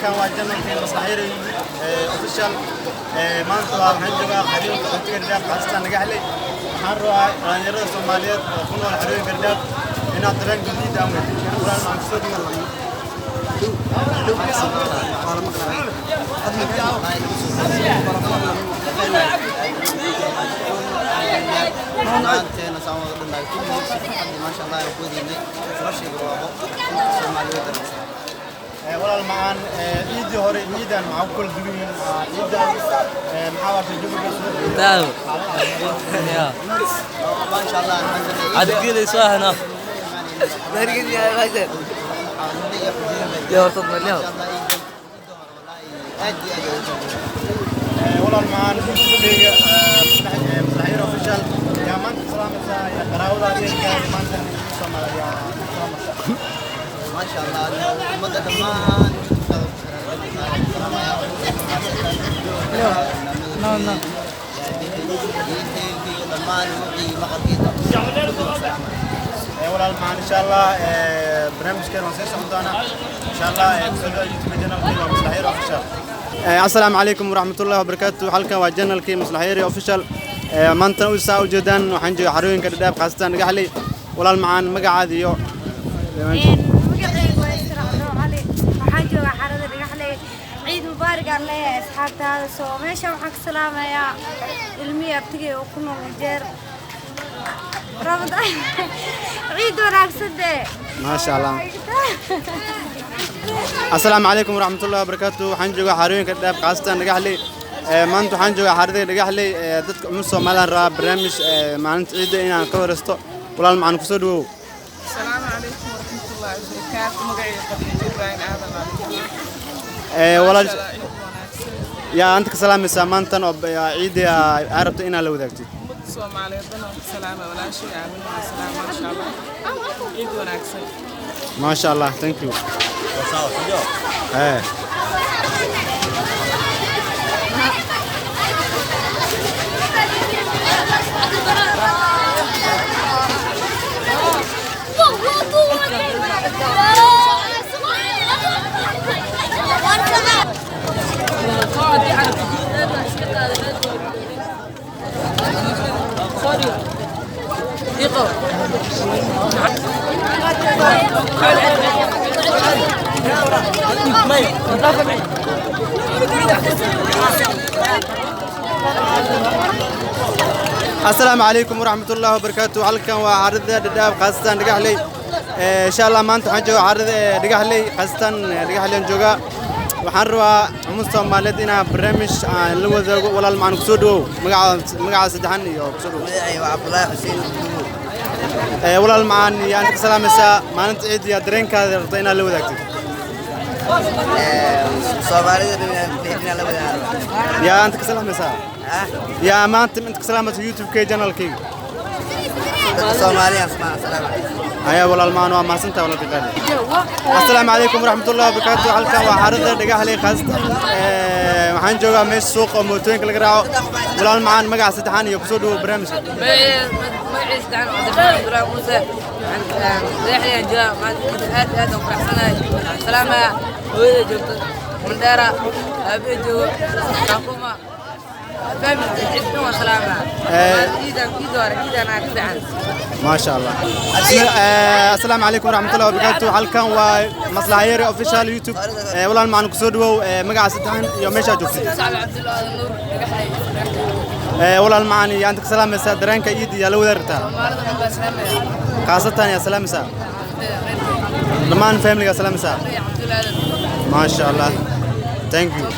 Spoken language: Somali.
halkan waa janalkii Maslaxyari official maanta waxaan joogaa xarunta Qantiga Dhadhaab qaasatan naga helay waxaan rabaa dhalinyarada Soomaaliyeed oo ku nool xarunta Dhadhaab inaad dareen gudida ama quraan aan soo dhigo أنتنا سامع قدنا كل ما شاء الله يقودين فرشة جوابه سومالية والله المعان إيدي هوري إيدان مع كل دنيا إيدان محاولة الجبل تعالوا يا ما شاء الله عاد قيل سوا هنا نرجع يا غزال يا ورطة اليوم والله المعان Maslaxyari official يا مان سلامة يا قراولا يا مان سلامة ما شاء الله مدة ما نعم والله المعان إن شاء الله برنامج كده نصيص عندنا إن شاء الله بسرعة يوتيوب channel Maslaxyari official السلام عليكم ورحمة الله وبركاته حلقة وجنال كي Maslaxyari official maanta u saa ujeedaan waxaan joogaa xarooyinka Dhadhaab qaasatan naga helay walaal macaan magacaadiyo magacaygu waa Israaciil Ali waxaan joogaa xarada naga helay ciid mubaarak aan leeyahay asxaabtaada soo meesha waxaan ka salaamayaa ilmihi abtigay oo ku nool jeer Ramadan ciid wanaagsan ما شاء الله السلام عليكم ورحمة الله وبركاته waxaan joogaa xarooyinka Dhadhaab qaasatan naga helay maanta waxaan joogaa xarada naga helay dadka umma Soomaaliland raa barnaamij maalinta ciida inaan ka wareysto walaal macaan ku soo dhawow السلام عليكم ورحمة الله وبركاته مقعي قبل إبراهيم walaal يا أنت كسلام سامانتن أو عيد عرفت إنا لو ذاكتي الصومالية بنا سلامة ولا شيء عاملين السلام ما شاء الله عيد وناكسن ما شاء الله thank you السلام عليكم ورحمة الله وبركاته حلقة وعرض Dhadhaab qaasatan naga helay إن شاء الله maanta waxaan joogaa عرض naga helay qaasatan naga helay joogaa waxaan rabaa umma Soomaaliyeed inaan barnaamij aan la wadaago walaal macaan ku soo dhawow magaca saddexan iyo ku soo dhawow أيوة عبد الله حسين walaal macaan yaa inta ka salaamaysaa maalinta ciid iyo dareenkaada rabta inaad la wadaagtid صومالية بنا لبنا yaa inta ka salaamaysaa yaa maanta inta ka salaamaysaa YouTube channelkayga صومالية اسمع السلام عليكم ayaa walaal macaan waa mahadsantahay walaal qaali السلام عليكم ورحمة الله وبركاته halkan waa xarada naga helay qaasatan waxaan joogaa meesha suuq oo mootooyinka laga raaco walaal macaan magaca saddexan iyo ku soo dhawow barnaamijka magacii saddexan cabdiraxmaan ibraahim muuse madaxdayaan jooga aad u faraxsanahay salaama hooyada joogto mandheera aabee joogo kaakuma familka cidna waa salaama ciidan aa ka fiican ما شاء الله السلام عليكم ورحمة الله وبركاته halkan waa Maslaxyari official YouTube walaal macaan ku soo dhawow magaca saddexan iyo meesha joogtid sacab cabdullaahi nuur dhagaxay walaal macaan yaa inta ka salaamaysaa dareenka ciid iyo la wadaagtaa soomaalida dhan baa salaamaya qaasatan yaa salaamaysaa dhammaan family-ga salaamaysaa cabdullaahi ما شاء الله thank you